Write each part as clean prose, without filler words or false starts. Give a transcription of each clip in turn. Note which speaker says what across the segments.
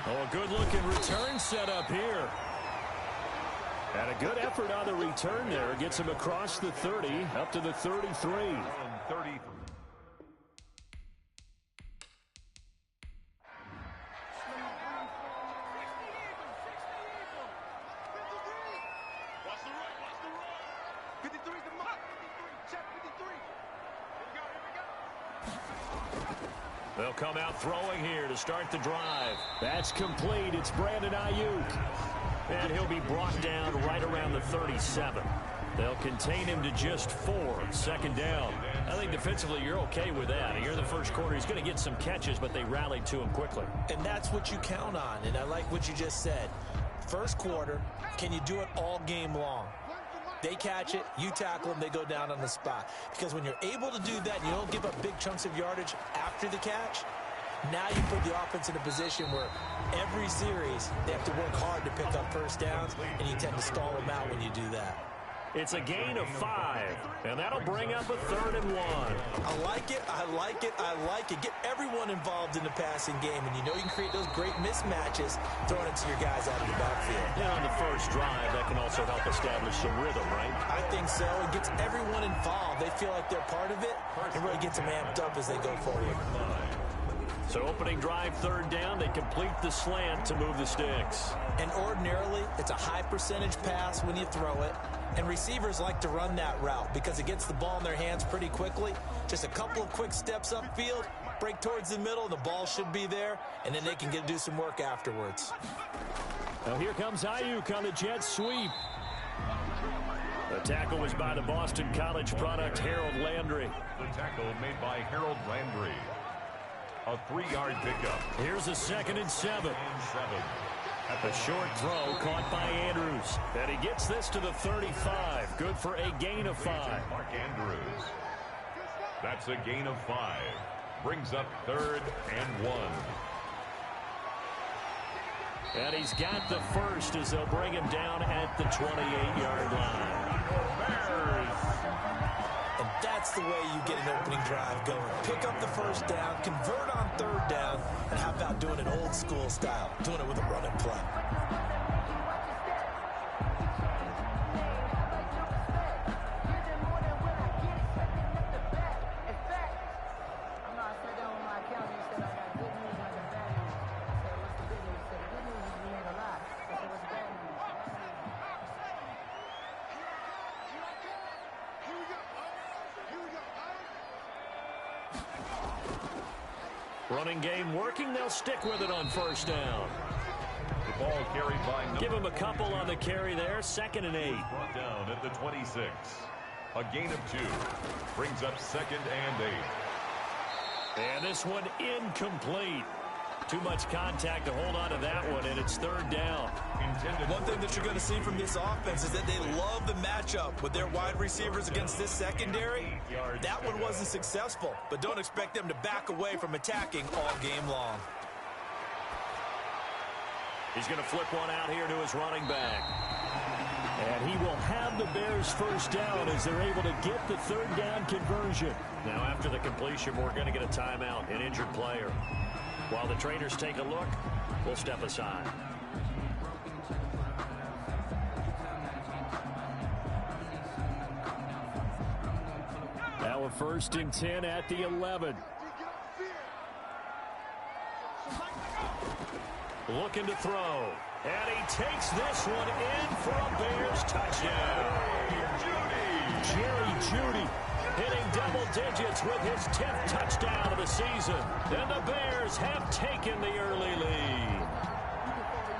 Speaker 1: Oh, a good-looking return set up here. And a good effort on the return there. Gets him across the 30, up to the 33.
Speaker 2: 33.
Speaker 1: They'll come out throwing here to start the drive. That's complete. It's Brandon Ayuk. And he'll be brought down right around the 37. They'll contain him to just 4. Second down. I think defensively you're okay with that. Here in the first quarter, he's going to get some catches, but they rallied to him quickly.
Speaker 3: And that's what you count on, and I like what you just said. First quarter, can you do it all game long? They catch it, you tackle them, they go down on the spot. Because when you're able to do that, you don't give up big chunks of yardage after the catch, now you put the offense in a position where every series they have to work hard to pick up first downs, and you tend to stall them out when you do that.
Speaker 1: It's a gain of 5, and that'll bring up a 3rd and 1.
Speaker 3: I like it, I like it, I like it. Get everyone involved in the passing game, and you know you can create those great mismatches throwing it to your guys out of the backfield.
Speaker 1: And on the first drive, that can also help establish some rhythm, right?
Speaker 3: I think so. It gets everyone involved. They feel like they're part of it. It really gets them amped up as they go forward.
Speaker 1: So opening drive, 3rd down, they complete the slant to move the sticks.
Speaker 3: And ordinarily, it's a high percentage pass when you throw it. And receivers like to run that route because it gets the ball in their hands pretty quickly. Just a couple of quick steps upfield, break towards the middle, and the ball should be there, and then they can do some work afterwards.
Speaker 1: Now here comes Ayuk on the jet sweep. The tackle was by the Boston College product, Harold Landry.
Speaker 2: The tackle made by Harold Landry. A 3-yard pickup.
Speaker 1: Here's a 2nd and 7. A short throw caught by Andrews. And he gets this to the 35. Good for a gain of 5.
Speaker 2: Mark Andrews. That's a gain of 5. Brings up 3rd and 1.
Speaker 1: And he's got the first as they'll bring him down at the 28-yard line.
Speaker 3: And that's the way you get an opening drive going. Pick up the first down, convert on 3rd down, and how about doing it old school style, doing it with a running play.
Speaker 1: Running game working. They'll stick with it on 1st down.
Speaker 2: The ball carried by...
Speaker 1: Give him a couple on the carry there. 2nd and 8.
Speaker 2: Brought down at the 26. A gain of 2. Brings up 2nd and 8.
Speaker 1: And this one incomplete. Too much contact to hold on to that one, and it's 3rd down.
Speaker 3: One thing that you're going to see from this offense is that they love the matchup with their wide receivers against this secondary. That one wasn't successful, but don't expect them to back away from attacking all game long.
Speaker 1: He's going to flip one out here to his running back. And he will have the Bears first down as they're able to get the 3rd down conversion. Now after the completion, we're going to get a timeout, an injured player. While the trainers take a look, we'll step aside. Now a 1st and 10 at the 11. Looking to throw. And he takes this one in for a Bears touchdown. Jerry Jeudy hitting double digits with his 10th touchdown of the season. And the Bears have taken the early lead.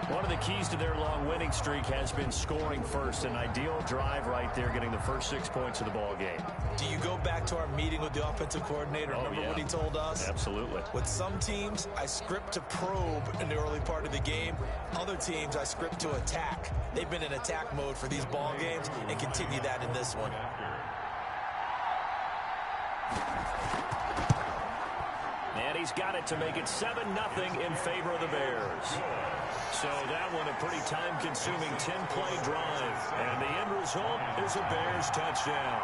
Speaker 1: One of the keys to their long winning streak has been scoring first. An ideal drive right there, getting the first 6 points of the ball game.
Speaker 3: Do you go back to our meeting with the offensive coordinator? Remember what he told us?
Speaker 1: Absolutely.
Speaker 3: With some teams, I script to probe in the early part of the game. Other teams, I script to attack. They've been in attack mode for these ball games and continue that in this one.
Speaker 1: And he's got it to make it 7-0 in favor of the Bears. So that one a pretty time-consuming 10-play drive. And the end result is a Bears touchdown.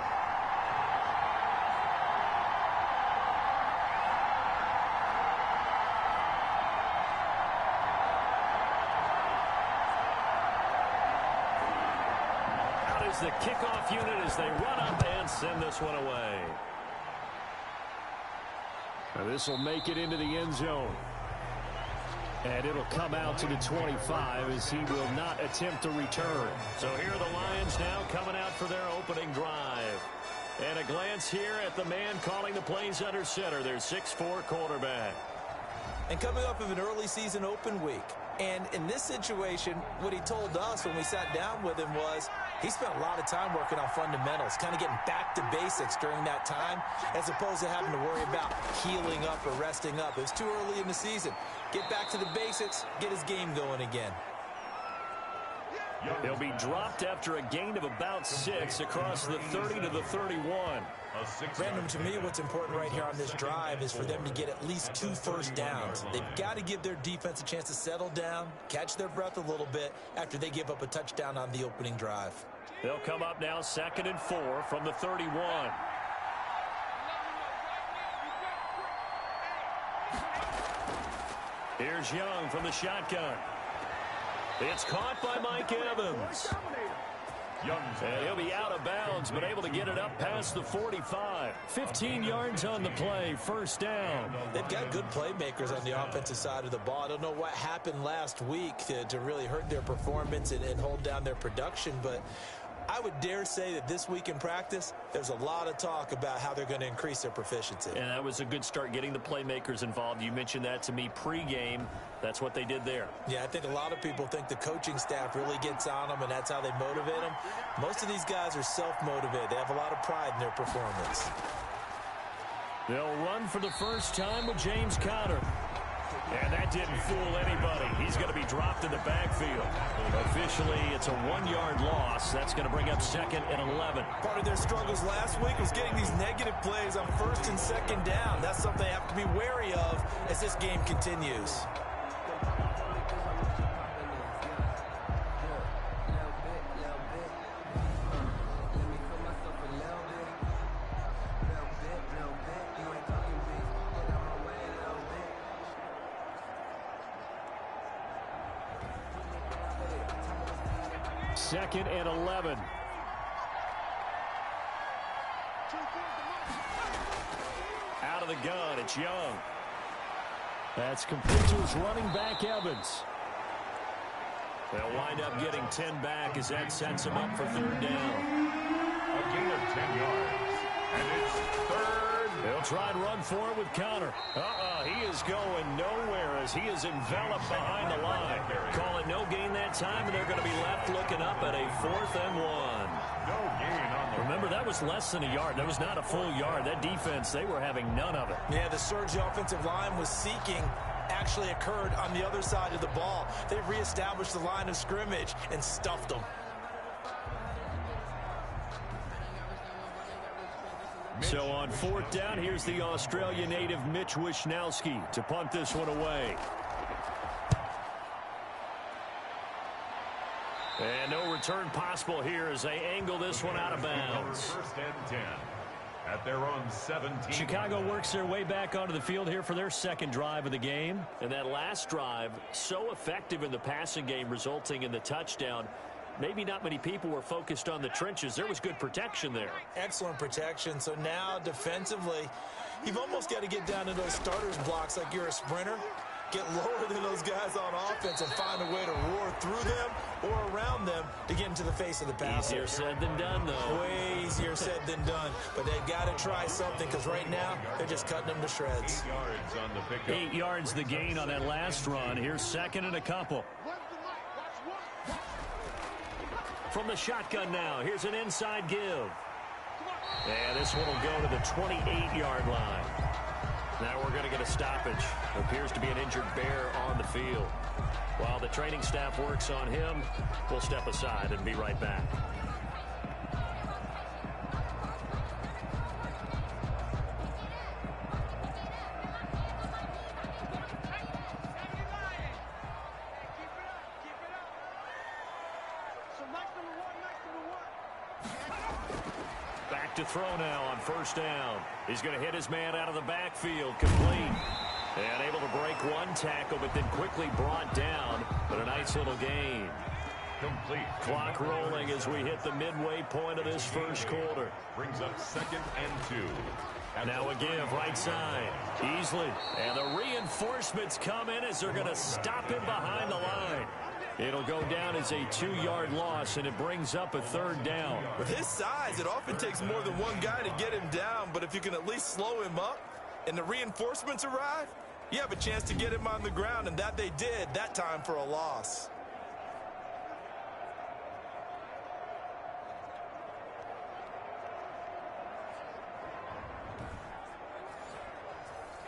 Speaker 1: is the kickoff unit as they run up and send this one away.
Speaker 4: Now this will make it into the end zone. And it'll come out to the 25 as he will not attempt to return.
Speaker 1: So here are the Lions now coming out for their opening drive. And a glance here at the man calling the plays under center, their 6'4" quarterback.
Speaker 3: And coming off of an early season open week. And in this situation, what he told us when we sat down with him was he spent a lot of time working on fundamentals, kind of getting back to basics during that time, as opposed to having to worry about healing up or resting up. It was too early in the season. Get back to the basics, get his game going again.
Speaker 1: He'll be dropped after a gain of about 6 across the 30 to the 31.
Speaker 3: Brandon, to me, what's important right here on this drive is for them to get at least 2 first downs. They've got to give their defense a chance to settle down, catch their breath a little bit after they give up a touchdown on the opening drive.
Speaker 1: They'll come up now 2nd and 4 from the 31. Here's Young from the shotgun. It's caught by Mike Evans. And he'll be out of bounds, but able to get it up past the 45. 15 yards on the play, first down.
Speaker 3: They've got good playmakers on the offensive side of the ball. I don't know what happened last week to really hurt their performance and hold down their production, but I would dare say that this week in practice, there's a lot of talk about how they're going to increase their proficiency.
Speaker 1: And that was a good start, getting the playmakers involved. You mentioned that to me pregame. That's what they did there.
Speaker 3: Yeah, I think a lot of people think the coaching staff really gets on them, and that's how they motivate them. Most of these guys are self-motivated. They have a lot of pride in their performance.
Speaker 1: They'll run for the first time with James Conner. And that didn't fool anybody. He's going to be dropped in the backfield. Officially, it's a 1-yard loss. That's going to bring up 2nd and 11.
Speaker 3: Part of their struggles last week was getting these negative plays on 1st and 2nd down. That's something they have to be wary of as this game continues.
Speaker 4: Second and 11.
Speaker 1: Out of the gun, it's Young.
Speaker 4: That's complete to his running back, Evans.
Speaker 1: They'll wind up getting 10 back as that sets him up for 3rd down.
Speaker 2: A gain of 10 yards. And it's 3rd.
Speaker 1: They'll try and run for it with Conner. He is going nowhere as he is enveloped behind the line. Calling no gain that time, and they're going to be left looking up at a 4th and 1.
Speaker 2: No gain on the...
Speaker 1: Remember, that was less than a yard. That was not a full yard. That defense, they were having none of it.
Speaker 3: Yeah, the surge the offensive line was seeking actually occurred on the other side of the ball. They reestablished the line of scrimmage and stuffed them.
Speaker 1: So on 4th down, here's the Australia native Mitch Wishnowsky to punt this one away. And no return possible here as they angle this one out of bounds.
Speaker 2: 1st and 10 at their own 17.
Speaker 1: Chicago works their way back onto the field here for their 2nd drive of the game. And that last drive, so effective in the passing game, resulting in the touchdown. Maybe not many people were focused on the trenches. There was good protection there.
Speaker 3: Excellent protection. So now defensively, you've almost got to get down to those starters blocks like you're a sprinter. Get lower than those guys on offense and find a way to roar through them or around them to get into the face of the passer.
Speaker 1: Easier said than done, though.
Speaker 3: Way easier said than done. But they've got to try something because right now they're just cutting them to shreds.
Speaker 2: 8 yards on the pickup.
Speaker 1: 8 yards the gain on that last run. Here's 2nd and a couple. From the shotgun now, here's an inside give. And this one will go to the 28-yard line. Now we're going to get a stoppage. Appears to be an injured Bear on the field. While the training staff works on him, we'll step aside and be right back. To throw now on 1st down. He's going to hit his man out of the backfield, complete. And able to break one tackle, but then quickly brought down. But a nice little gain.
Speaker 2: Complete.
Speaker 4: Clock rolling as we hit the midway point of this first quarter.
Speaker 2: Brings up 2nd and 2.
Speaker 4: Now a give right side. Easily. And the reinforcements come in as they're going to stop him behind the line. It'll go down as a 2-yard loss, and it brings up a 3rd down.
Speaker 3: With his size, it often takes more than one guy to get him down, but if you can at least slow him up and the reinforcements arrive, you have a chance to get him on the ground, and that they did, that time for a loss.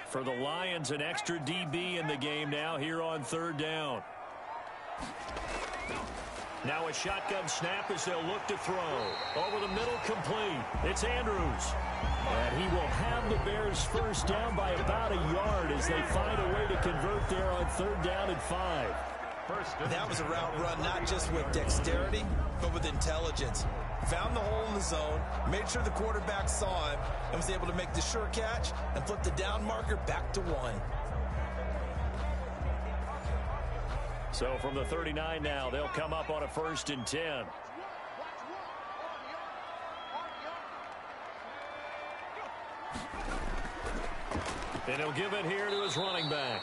Speaker 4: For the Lions, an extra DB in the game now here on 3rd down. Now a shotgun snap as they'll look to throw. Over the middle, complete. It's Andrews. And he will have the Bears first down by about a yard as they find a way to convert there on 3rd down and 5.
Speaker 3: That was a route run not just with dexterity, but with intelligence. Found the hole in the zone, made sure the quarterback saw him, and was able to make the sure catch and flip the down marker back to 1.
Speaker 4: So from the 39 now, they'll come up on a 1st and 10. And he'll give it here to his running back.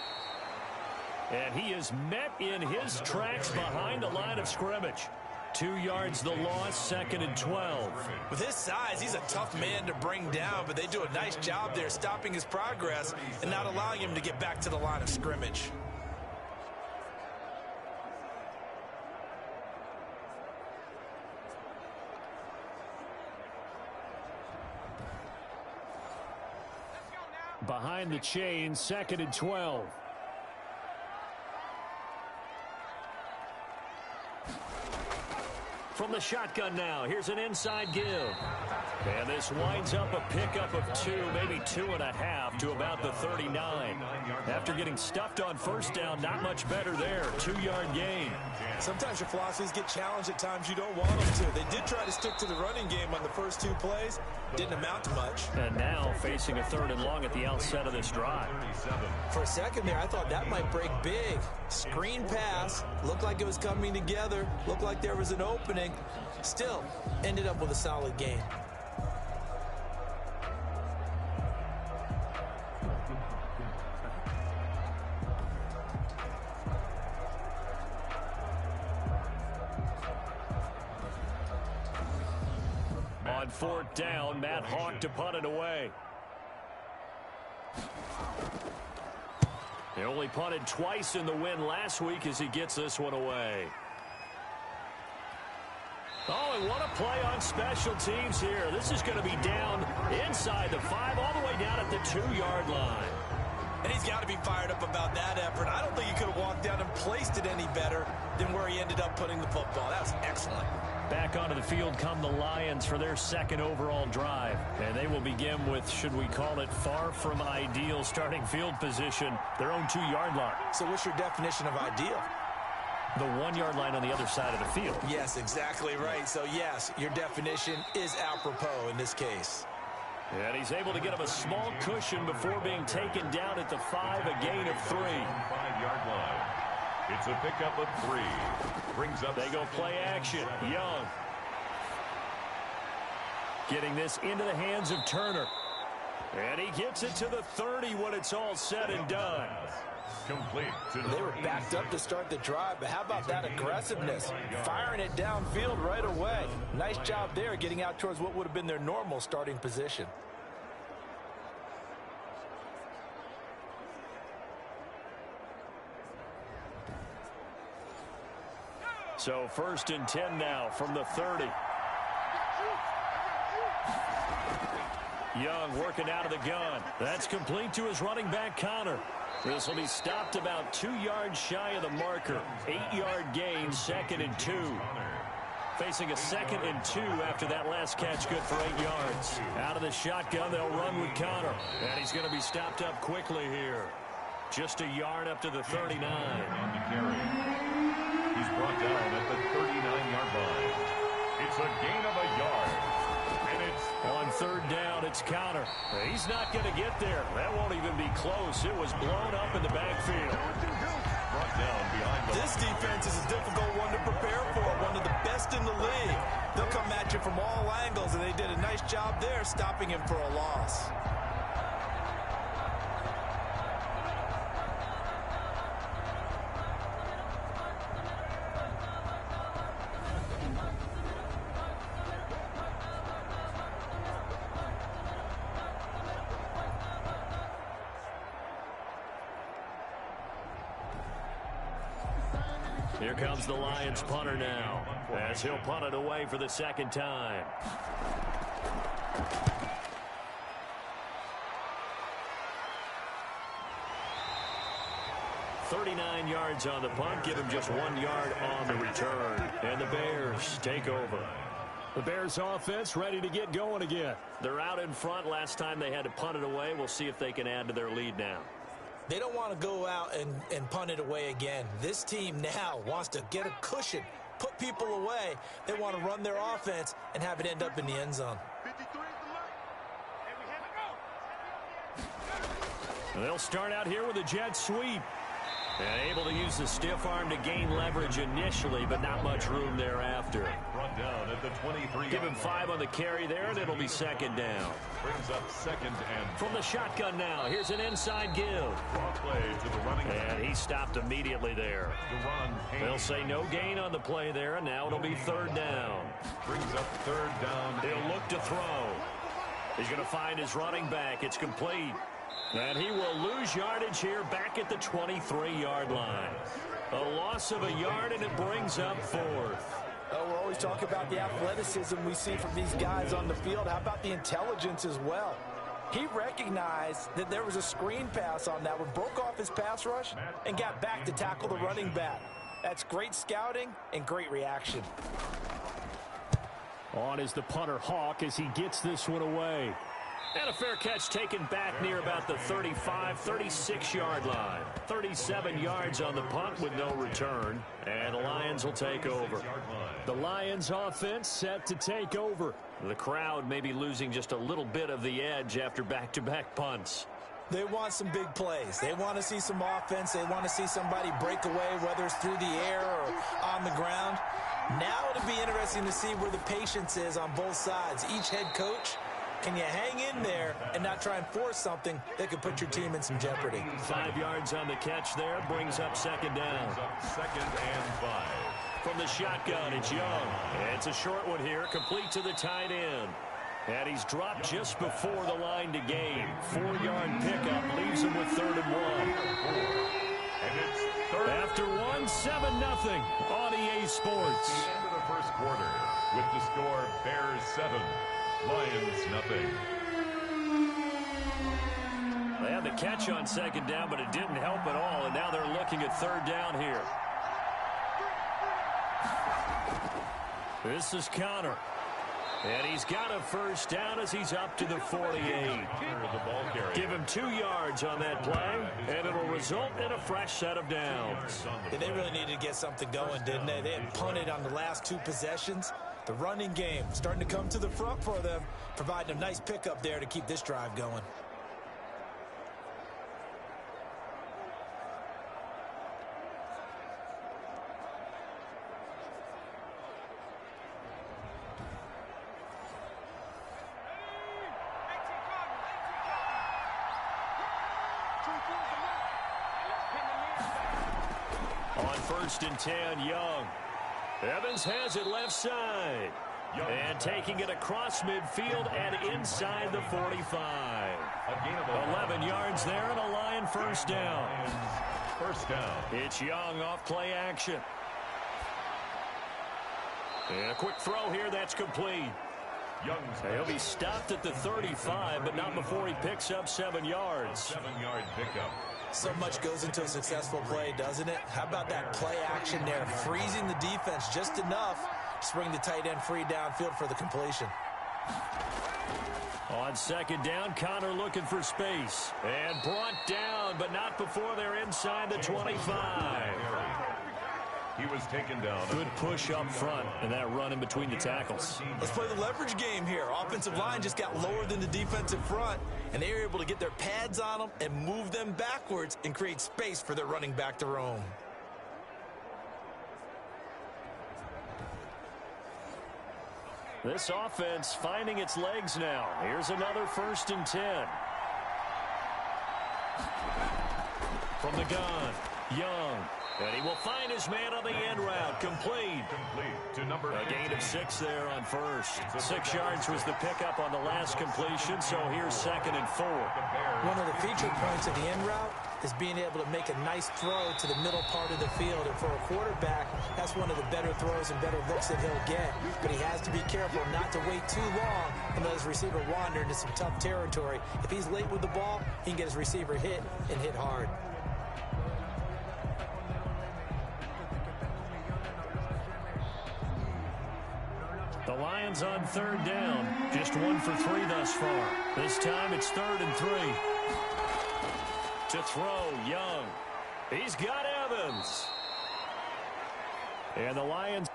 Speaker 4: And he is met in his tracks behind the line of scrimmage. 2 yards the loss, 2nd and 12.
Speaker 3: With his size, he's a tough man to bring down, but they do a nice job there stopping his progress and not allowing him to get back to the line of scrimmage.
Speaker 4: Behind the chain, 2nd and 12. From the shotgun now, here's an inside give. And this winds up a pickup of 2, maybe 2.5 to about the 39. After getting stuffed on 1st down, not much better there. 2-yard gain.
Speaker 3: Sometimes your philosophies get challenged at times you don't want them to. They did try to stick to the running game on the first 2 plays. Didn't amount to much.
Speaker 4: And now facing a 3rd and long at the outset of this drive.
Speaker 3: For a second there, I thought that might break big. Screen pass. Looked like it was coming together. Looked like there was an opening. Still, ended up with a solid game.
Speaker 4: On 4th down, Matt Hawk to punt it away. He only punted twice in the win last week as he gets this one away. Oh, and what a play on special teams here. This is going to be down inside the 5, all the way down at the 2-yard line.
Speaker 3: And he's got to be fired up about that effort. I don't think he could have walked down and placed it any better than where he ended up putting the football. That was excellent.
Speaker 4: Back onto the field come the Lions for their 2nd overall drive. And they will begin with, should we call it, far from ideal starting field position, their own 2-yard line.
Speaker 3: So what's your definition of ideal?
Speaker 4: The 1-yard line on the other side of the field.
Speaker 3: Yes, exactly right. So, yes, your definition is apropos in this case.
Speaker 4: And he's able to get him a small cushion before being taken down at the 5, a gain of 3.
Speaker 2: 5-yard line. It's a pickup of 3. Brings up.
Speaker 4: They go play action. Young. Getting this into the hands of Turner. And he gets it to the 30 when it's all said and done.
Speaker 2: Complete.
Speaker 3: They were backed up to start the drive, but how about that aggressiveness? Firing it downfield right away. Nice job there getting out towards what would have been their normal starting position.
Speaker 4: So 1st and 10 now from the 30. Young working out of the gun. That's complete to his running back, Connor. This will be stopped about 2 yards shy of the marker. 8-yard gain, 2nd and 2. Facing a 2nd and 2 after that last catch, good for 8 yards. Out of the shotgun, they'll run with Connor. And he's going to be stopped up quickly here. Just a yard up to the 39.
Speaker 2: On the carry. He's brought down at the 39-yard line. It's a gain of a yard. And it's
Speaker 4: on 3rd down, it's Connor. He's not going to get there. That won't even be close. It was blown up in the backfield.
Speaker 2: Brought down behind the
Speaker 3: This defense is a difficult one to prepare for. One best in the league. They'll come at you from all angles, and they did a nice job there stopping him for a loss.
Speaker 4: Here comes the Lions punter now, as he'll punt it away for the second time. "39 yards on the punt, give him just 1 yard on the return. And the Bears take over. The Bears offense ready to get going again. They're out in front. Last time they had to punt it away. We'll see if they can add to their lead now.
Speaker 3: They don't want to go out and punt it away again. This team now wants to get a cushion, put people away. They want to run their offense and have it end up in the end zone.
Speaker 4: They'll start out here with a jet sweep. And able to use the stiff arm to gain leverage initially, but not much room thereafter.
Speaker 2: Brought down at the 23.
Speaker 4: Give him 5 on the carry there, and it'll be second down.
Speaker 2: Brings up second and
Speaker 4: from the shotgun now. Here's an inside give.
Speaker 2: Draw play to the running back.
Speaker 4: And he stopped immediately there. They'll say no gain on the play there, and now it'll be third down.
Speaker 2: Brings up third down.
Speaker 4: He'll look to throw. He's going to find his running back. It's complete. And he will lose yardage here back at the 23-yard line. A loss of a yard, and it brings up fourth.
Speaker 3: We're always talking about the athleticism we see from these guys on the field. How about the intelligence as well? He recognized that there was a screen pass on that one, broke off his pass rush, and got back to tackle the running back. That's great scouting and great reaction.
Speaker 4: On is the punter, Hawk, as he gets this one away. And a fair catch taken back near about the 35, 36-yard line. 37 yards on the punt with no return. And the Lions will take over. The Lions offense set to take over. The crowd may be losing just a little bit of the edge after back-to-back punts.
Speaker 3: They want some big plays. They want to see some offense. They want to see somebody break away, whether it's through the air or on the ground. Now it'll be interesting to see where the patience is on both sides. Each head coach, can you hang in there and not try and force something that could put your team in some jeopardy?
Speaker 4: 5 yards on the catch there, brings up second down.
Speaker 2: Second and 5.
Speaker 4: From the shotgun, it's Young. It's a short one here, complete to the tight end. And he's dropped just before the line to gain. 4-yard pickup leaves him with 3rd and 1.
Speaker 2: And it's third.
Speaker 4: After 1, 7-0 on EA Sports.
Speaker 2: At the end of the first quarter, with the score Bears 7, Lions 0.
Speaker 4: They had the catch on second down, but it didn't help at all, and now they're looking at 3rd down here. This is Connor. And he's got a first down as he's up to the 48. Give him 2 yards on that play, and it'll result in a fresh set of downs.
Speaker 3: Yeah, they really needed to get something going, didn't they? They had punted on the last 2 possessions. The running game starting to come to the front for them, providing a nice pickup there to keep this drive going.
Speaker 4: On 1st and 10, Young. Evans has it left side. And taking it across midfield and inside the 45. 11 yards there and a Lion first down.
Speaker 2: First down.
Speaker 4: It's Young off play action. And a quick throw here, that's complete. He'll be stopped at the 35, but not before he picks up 7 yards.
Speaker 2: 7-yard pickup.
Speaker 3: So much goes into a successful play, doesn't it? How about that play action there, freezing the defense just enough to bring the tight end free downfield for the completion.
Speaker 4: On second down, Connor looking for space. And brought down, but not before they're inside the 25.
Speaker 2: He was taken down.
Speaker 4: Good push up front, and that run in between the tackles.
Speaker 3: Let's play the leverage game here. Offensive line just got lower than the defensive front, and they were able to get their pads on them and move them backwards and create space for their running back to roam.
Speaker 4: This offense finding its legs now. Here's another 1st and 10. From the gun, Young. And he will find his man on the end route. Complete.
Speaker 2: To number
Speaker 4: A gain of 6 there on first. 6 yards was the pickup on the last completion, so here's 2nd and 4.
Speaker 3: One of the feature points of the end route is being able to make a nice throw to the middle part of the field. And for a quarterback, that's one of the better throws and better looks that he'll get. But he has to be careful not to wait too long and let his receiver wander into some tough territory. If he's late with the ball, he can get his receiver hit and hit hard.
Speaker 4: The Lions on 3rd down. Just 1 for 3 thus far. This time it's 3rd and 3. To throw, Young. He's got Evans. And the Lions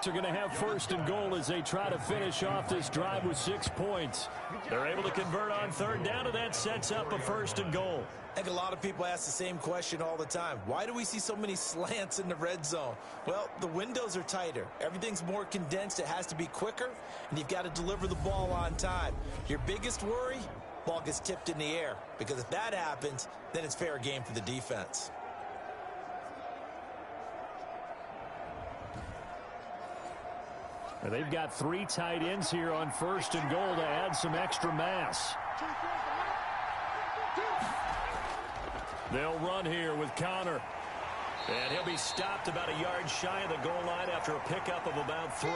Speaker 4: are going to have 1st and goal as they try to finish off this drive with 6 points. They're able to convert on 3rd down, and that sets up a 1st and goal.
Speaker 3: I think a lot of people ask the same question all the time. Why do we see so many slants in the red zone? Well, the windows are tighter. Everything's more condensed. It has to be quicker, and you've got to deliver the ball on time. Your biggest worry? Ball gets tipped in the air, because if that happens, then it's fair game for the defense.
Speaker 4: They've got 3 tight ends here on 1st and goal to add some extra mass. They'll run here with Connor. And he'll be stopped about a yard shy of the goal line after a pickup of about 3.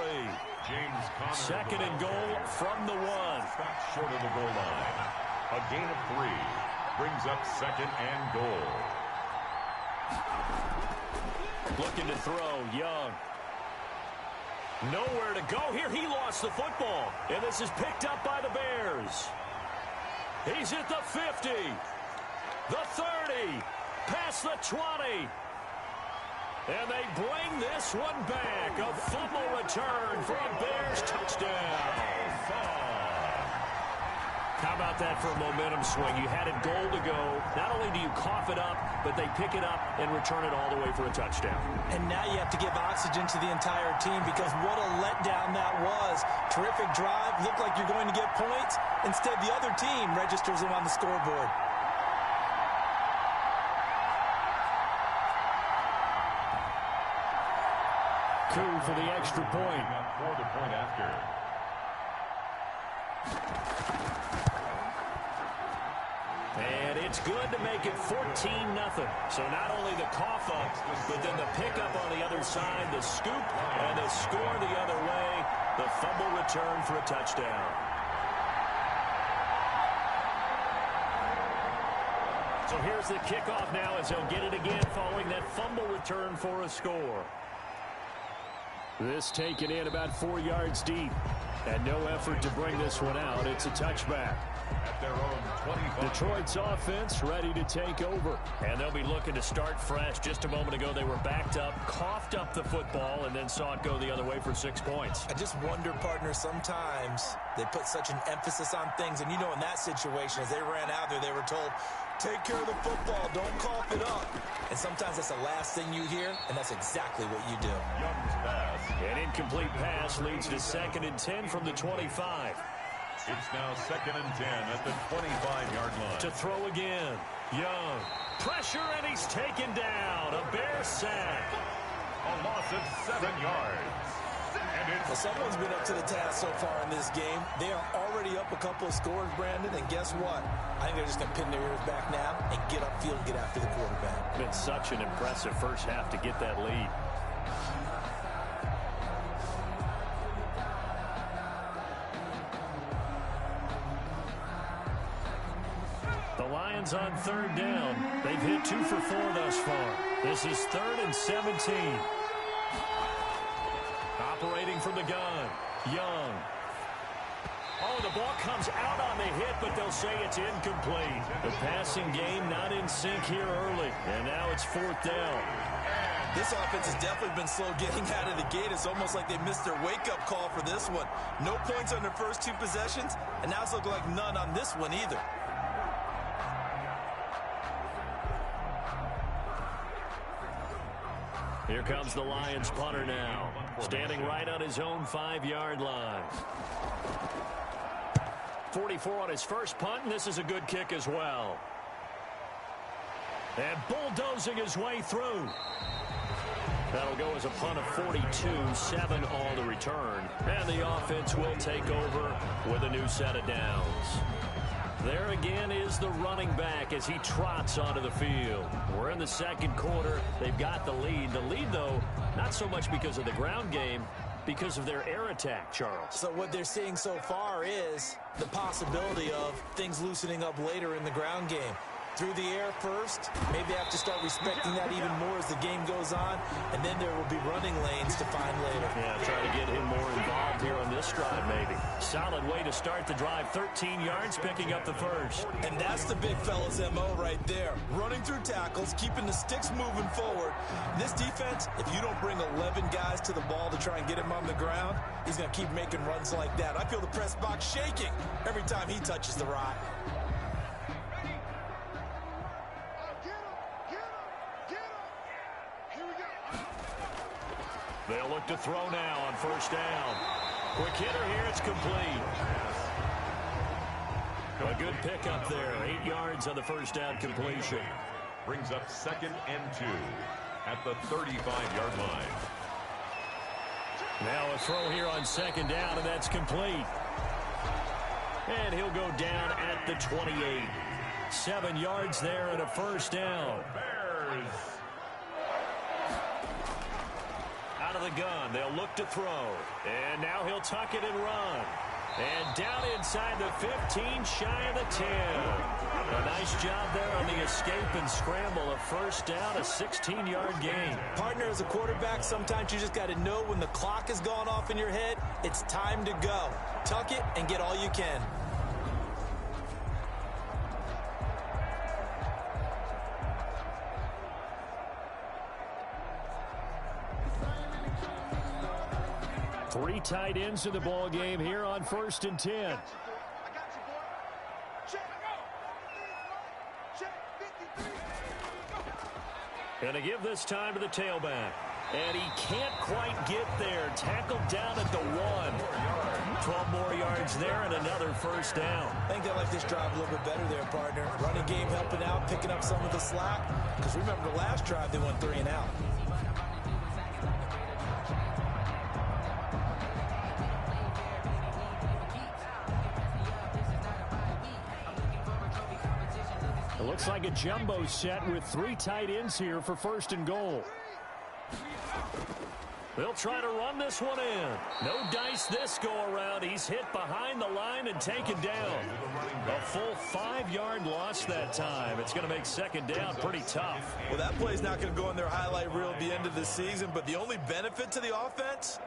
Speaker 2: James Conner.
Speaker 4: 2nd and goal from the 1.
Speaker 2: Stopped short of the goal line. A gain of 3 brings up 2nd and goal.
Speaker 4: Looking to throw, Young. Nowhere to go here. He lost the football. And this is picked up by the Bears. He's at the 50. The 30. Past the 20. And they bring this one back. A fumble return for a Bears touchdown. How about that for a momentum swing? You had a goal to go. Not only do you cough it up, but they pick it up and return it all the way for a touchdown.
Speaker 3: And now you have to give oxygen to the entire team, because what a letdown that was. Terrific drive. Looked like you're going to get points. Instead, the other team registers them on the scoreboard.
Speaker 4: Coup for the extra point.
Speaker 2: For the point after.
Speaker 4: And it's good to make it 14-0. So not only the cough up, but then the pickup on the other side, the scoop, and the score the other way. The fumble return for a touchdown. So here's the kickoff now as they'll get it again following that fumble return for a score. This taken in about 4 yards deep. And no effort to bring this one out. It's a touchback.
Speaker 2: At their own 25.
Speaker 4: Detroit's offense ready to take over. And they'll be looking to start fresh. Just a moment ago, they were backed up, coughed up the football, and then saw it go the other way for 6 points.
Speaker 3: I just wonder, partner, sometimes they put such an emphasis on things. And, you know, in that situation, as they ran out there, they were told, take care of the football, don't cough it up. And sometimes that's the last thing you hear, and that's exactly what you do.
Speaker 2: Young's pass.
Speaker 4: An incomplete pass leads to 2nd and 10 from the 25.
Speaker 2: It's now 2nd and 10 at the 25-yard line.
Speaker 4: To throw again. Young. Pressure, and he's taken down. A Bear sack.
Speaker 2: A loss of 7 yards. And it's
Speaker 3: Well, someone's been up to the task so far in this game. They are already up a couple of scores, Brandon, and guess what? I think they're just going to pin their ears back now and get upfield and get after the quarterback.
Speaker 4: Been such an impressive first half to get that lead. The Lions on 3rd down. They've hit 2 for 4 thus far. This is 3rd and 17. Operating from the gun. Young. Oh, the ball comes out on the hit, but they'll say it's incomplete. The passing game not in sync here early. And now it's 4th down.
Speaker 3: This offense has definitely been slow getting out of the gate. It's almost like they missed their wake-up call for this one. No points on their first 2 possessions, and now it's looking like none on this one either.
Speaker 4: Here comes the Lions punter now, standing right on his own 5-yard line. 44 on his first punt, and this is a good kick as well. And bulldozing his way through. That'll go as a punt of 42, 7 on the return. And the offense will take over with a new set of downs. There again is the running back as he trots onto the field. We're in the second quarter. They've got the lead. The lead, though, not so much because of the ground game, because of their air attack, Charles.
Speaker 3: So what they're seeing so far is the possibility of things loosening up later in the ground game. Through the air first, maybe they have to start respecting that even more as the game goes on, and then there will be running lanes to find later.
Speaker 4: Yeah, try to get him more involved here on this drive, maybe. Solid way to start the drive, 13 yards, picking up the first.
Speaker 3: And that's the big fella's MO right there. Running through tackles, keeping the sticks moving forward. This defense, if you don't bring 11 guys to the ball to try and get him on the ground, he's going to keep making runs like that. I feel the press box shaking every time he touches the rock.
Speaker 4: They'll look to throw now on first down. Quick hitter here, it's complete. A good pickup there, 8 yards on the first down completion.
Speaker 2: Brings up 2nd and 2 at the 35-yard line.
Speaker 4: Now a throw here on 2nd down, and that's complete. And he'll go down at the 28. 7 yards there and a first down.
Speaker 2: Bears.
Speaker 4: Out of the gun, they'll look to throw. And now he'll tuck it and run. And down inside the 15, shy of the 10. A nice job there on the escape and scramble. A first down, a 16-yard gain.
Speaker 3: Partner, as a quarterback, sometimes you just got to know when the clock has gone off in your head, it's time to go. Tuck it and get all you can.
Speaker 4: Three tight ends in the ball game here on 1st and 10. And to give this time to the tailback. And he can't quite get there. Tackled down at the 1. 12 more yards there and another first down.
Speaker 3: I think they like this drive a little bit better there, partner. Running game helping out, picking up some of the slack. Because remember the last drive, they went 3 and out.
Speaker 4: It looks like a jumbo set with 3 tight ends here for 1st and goal. They'll try to run this one in. No dice this go-around. He's hit behind the line and taken down. A full 5-yard loss that time. It's going to make 2nd down pretty tough.
Speaker 3: Well, that play's not going to go in their highlight reel at the end of the season, but the only benefit to the offense,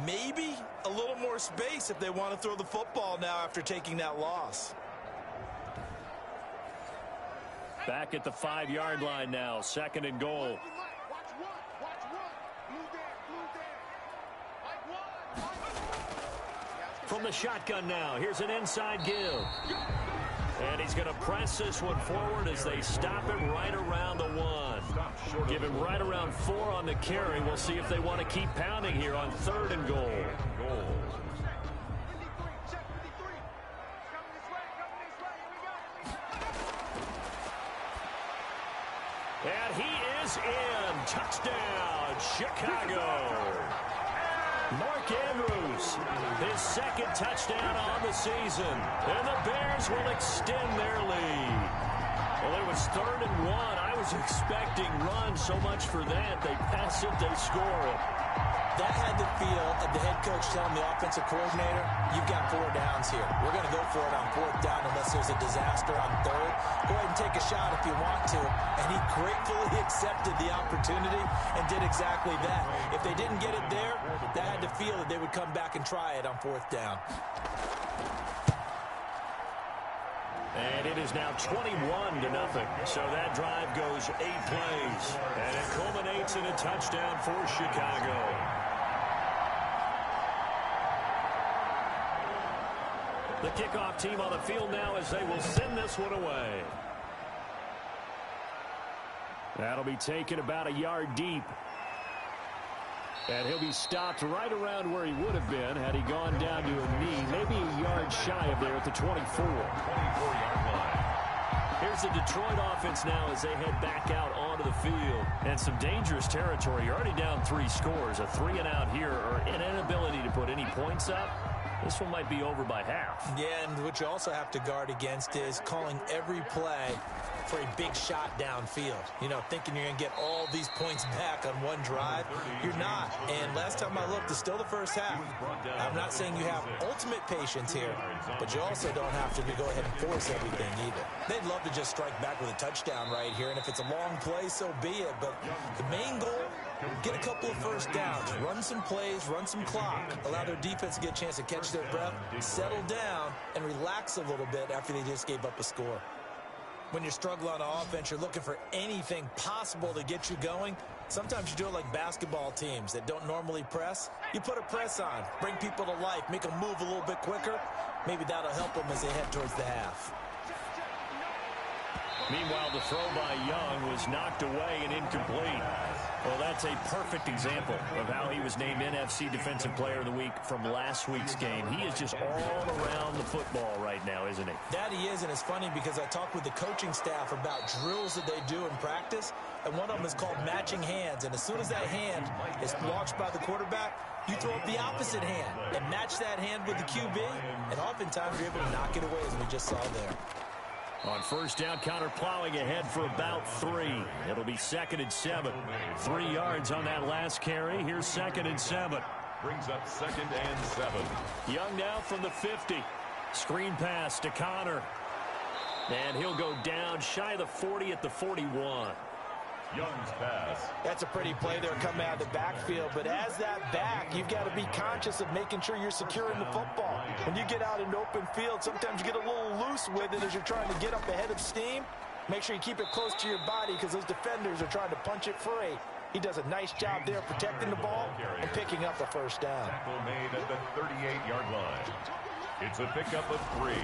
Speaker 3: maybe a little more space if they want to throw the football now after taking that loss.
Speaker 4: Back at the 5-yard line now, 2nd and goal. From the shotgun now, here's an inside give. And he's going to press this one forward as they stop him right around the 1. Give him right around 4 on the carry. We'll see if they want to keep pounding here on 3rd and goal. And he is in. Touchdown, Chicago. Mark Andrews, his 2nd touchdown on the season. And the Bears will extend their lead. Well, it was 3rd and 1. I was expecting run so much for that. They pass it, they score it.
Speaker 3: That had the feel of the head coach telling the offensive coordinator, you've got 4 downs here. We're going to go for it on 4th down unless there's a disaster on 3rd. Go ahead and take a shot if you want to. And he gratefully accepted the opportunity and did exactly that. If they didn't get it there, they had to feel that they would come back and try it on 4th down.
Speaker 4: And it is now 21-0. So that drive goes 8 plays. And it culminates in a touchdown for Chicago. The kickoff team on the field now as they will send this one away. That'll be taken about a yard deep. And he'll be stopped right around where he would have been had he gone down to a knee, maybe a yard shy of there at the 24.
Speaker 2: 24-yard line.
Speaker 4: Here's the Detroit offense now as they head back out onto the field. And some dangerous territory. You're already down 3 scores. A 3-and-out here, or an inability to put any points up. This one might be over by half.
Speaker 3: Yeah, and what you also have to guard against is calling every play for a big shot downfield. You know, thinking you're going to get all these points back on one drive. You're not. And last time I looked, it's still the first half. I'm not saying you have ultimate patience here, but you also don't have to go ahead and force everything either. They'd love to just strike back with a touchdown right here, and if it's a long play, so be it. But the main goal, get a couple of first downs, run some plays, run some clock, allow their defense to get a chance to catch their breath, settle down, and relax a little bit after they just gave up a score. When you're struggling on offense, you're looking for anything possible to get you going. Sometimes you do it like basketball teams that don't normally press. You put a press on, bring people to life, make them move a little bit quicker. Maybe that'll help them as they head towards the half.
Speaker 4: Meanwhile, the throw by Young was knocked away and incomplete. Well, that's a perfect example of how he was named NFC Defensive Player of the Week from last week's game. He is just all around the football right now, isn't he?
Speaker 3: That he is, and it's funny because I talked with the coaching staff about drills that they do in practice, and one of them is called matching hands. And as soon as that hand is blocked by the quarterback, you throw up the opposite hand and match that hand with the QB, and oftentimes you're able to knock it away, as we just saw there.
Speaker 4: On first down, counter plowing ahead for about 3. It'll be 2nd and 7. 3 yards on that last carry. Here's 2nd and 7.
Speaker 2: Brings up 2nd and 7.
Speaker 4: Young now from the 50. Screen pass to Connor. And he'll go down shy of the 40 at the 41.
Speaker 2: Young's pass.
Speaker 3: That's a pretty play there coming out of the backfield, but as that back, you've got to be conscious of making sure you're securing the football. When you get out in open field, sometimes you get a little loose with it as you're trying to get up ahead of steam. Make sure you keep it close to your body because those defenders are trying to punch it free. He does a nice job there protecting the ball and picking up the first down.
Speaker 2: Tackle made at the 38-yard line. It's a pickup of 3.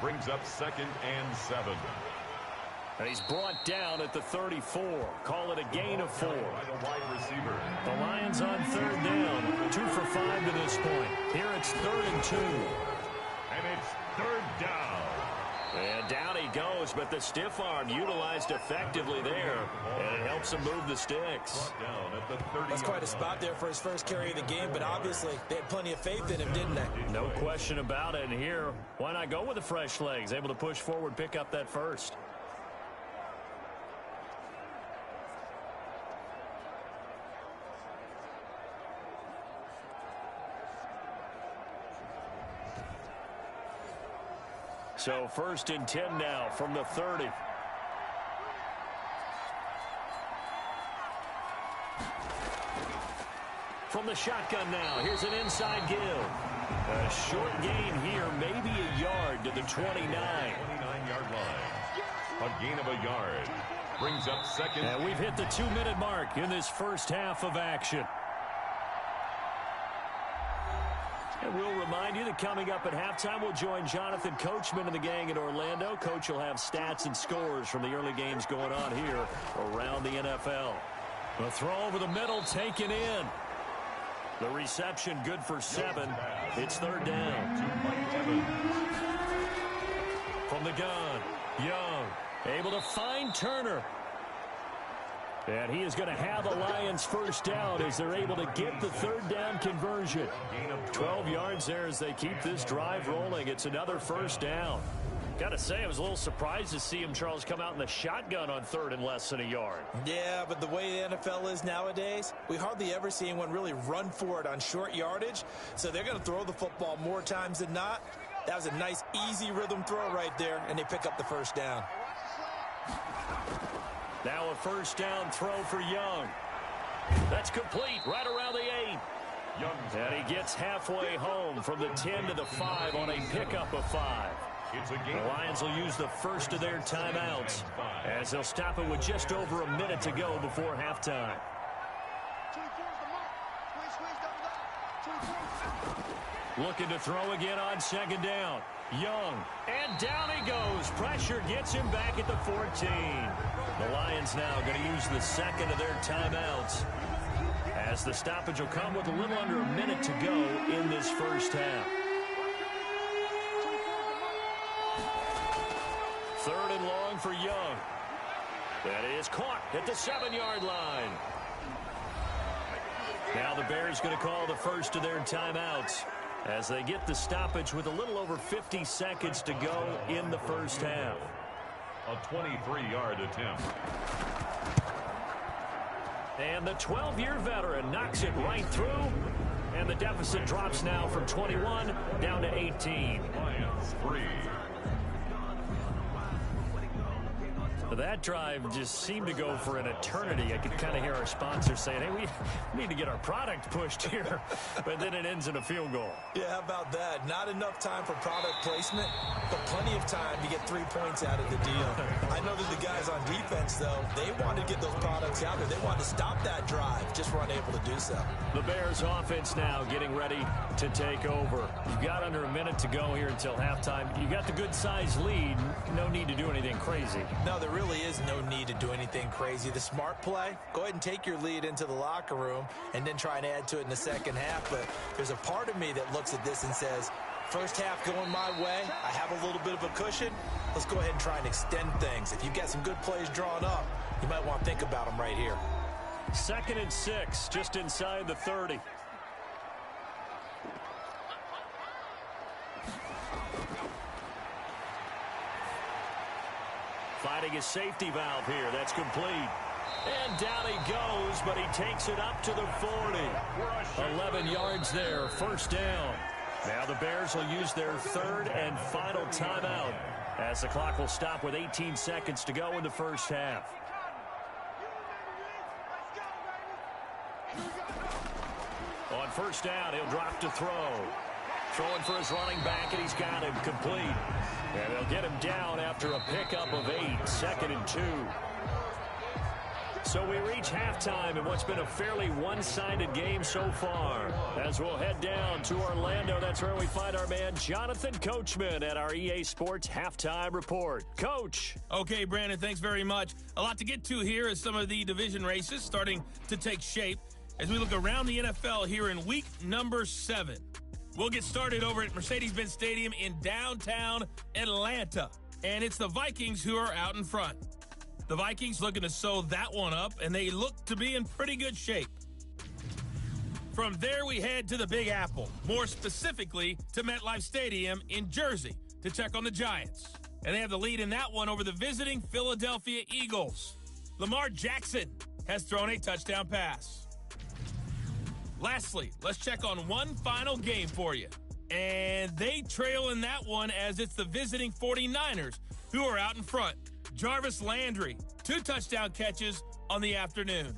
Speaker 2: Brings up 2nd and 7.
Speaker 4: And he's brought down at the 34. Call it a gain of 4.
Speaker 2: By the wide receiver.
Speaker 4: The Lions on 3rd down. 2 for 5 to this point. Here it's 3rd and 2.
Speaker 2: And it's 3rd down.
Speaker 4: And down he goes, but the stiff arm utilized effectively there. And it helps him move the sticks.
Speaker 2: Down at the 30.
Speaker 3: That's quite a spot there for his first carry of the game, but obviously they had plenty of faith in him, didn't they?
Speaker 4: No question about it. And here, why not go with the fresh legs? Able to push forward, pick up that first. So 1st and 10 now from the 30. From the shotgun now, here's an inside give. A short gain here, maybe a yard to the 29.
Speaker 2: 29-yard line. A gain of a yard. Brings up 2nd.
Speaker 4: And we've hit the 2-minute mark in this first half of action. And we'll remind you that coming up at halftime, we'll join Jonathan Coachman and the gang in Orlando. Coach will have stats and scores from the early games going on here around the NFL. The throw over the middle taken in. The reception good for 7. It's 3rd down. From the gun, Young able to find Turner. And he is going to have the Lions first down as they're able to get the 3rd down conversion. 12 yards there as they keep this drive rolling. It's another first down. Got to say, I was a little surprised to see him, Charles, come out in the shotgun on 3rd and less than a yard.
Speaker 3: Yeah, but the way the NFL is nowadays, we hardly ever see anyone really run for it on short yardage. So they're going to throw the football more times than not. That was a nice, easy rhythm throw right there, and they pick up the first down.
Speaker 4: Now a first down throw for Young. That's complete right around the 8. And he gets halfway home from the 10 to the 5 on a pickup of 5. The Lions will use the first of their timeouts as they'll stop it with just over a minute to go before halftime. Looking to throw again on second down. Young, and down he goes. Pressure gets him back at the 14. The Lions now going to use the second of their timeouts, as the stoppage will come with a little under a minute to go in this first half. Third and long for Young. That is caught at the 7-yard line. Now the Bears going to call the first of their timeouts as they get the stoppage with a little over 50 seconds to go in the first half.
Speaker 2: A 23-yard attempt.
Speaker 4: And the 12-year veteran knocks it right through. And the deficit drops now from 21 down to 18.
Speaker 2: Lions 3.
Speaker 4: That drive just seemed to go for an eternity. I could kind of hear our sponsor saying, hey, we need to get our product pushed here. But then it ends in a field goal.
Speaker 3: Yeah, how about that? Not enough time for product placement, but plenty of time to get 3 points out of the deal. I know that the guys on defense, though, they wanted to get those products out there. They wanted to stop that drive, just were unable to do so.
Speaker 4: The Bears offense now getting ready to take over. You've got under a minute to go here until halftime. You got the good-sized lead. No need to do anything crazy.
Speaker 3: No, there really is no need to do anything crazy. The smart play, go ahead and take your lead into the locker room and then try and add to it in the second half. But there's a part of me that looks at this and says, first half going my way, I have a little bit of a cushion. Let's go ahead and try and extend things. If you've got some good plays drawn up, you might want to think about them right here.
Speaker 4: 2nd and 6, just inside the 30. Fighting a safety valve here. That's complete. And down he goes, but he takes it up to the 40. 11 yards there, first down. Now the Bears will use their third and final timeout, as the clock will stop with 18 seconds to go in the first half. On first down, he'll drop to throw. Throwing for his running back, and he's got him complete. And they'll get him down after a pickup of 8, 2nd and 2. So we reach halftime in what's been a fairly one-sided game so far. As we'll head down to Orlando, that's where we find our man Jonathan Coachman at our EA Sports Halftime Report. Coach.
Speaker 5: Okay, Brandon, thanks very much. A lot to get to here as some of the division races starting to take shape as we look around the NFL here in week number 7. We'll get started over at Mercedes-Benz Stadium in downtown Atlanta. And it's the Vikings who are out in front. The Vikings looking to sew that one up, and they look to be in pretty good shape. From there, we head to the Big Apple, more specifically to MetLife Stadium in Jersey to check on the Giants. And they have the lead in that one over the visiting Philadelphia Eagles. Lamar Jackson has thrown a touchdown pass. Lastly, let's check on one final game for you. And they trail in that one as it's the visiting 49ers who are out in front. Jarvis Landry, 2 touchdown catches on the afternoon.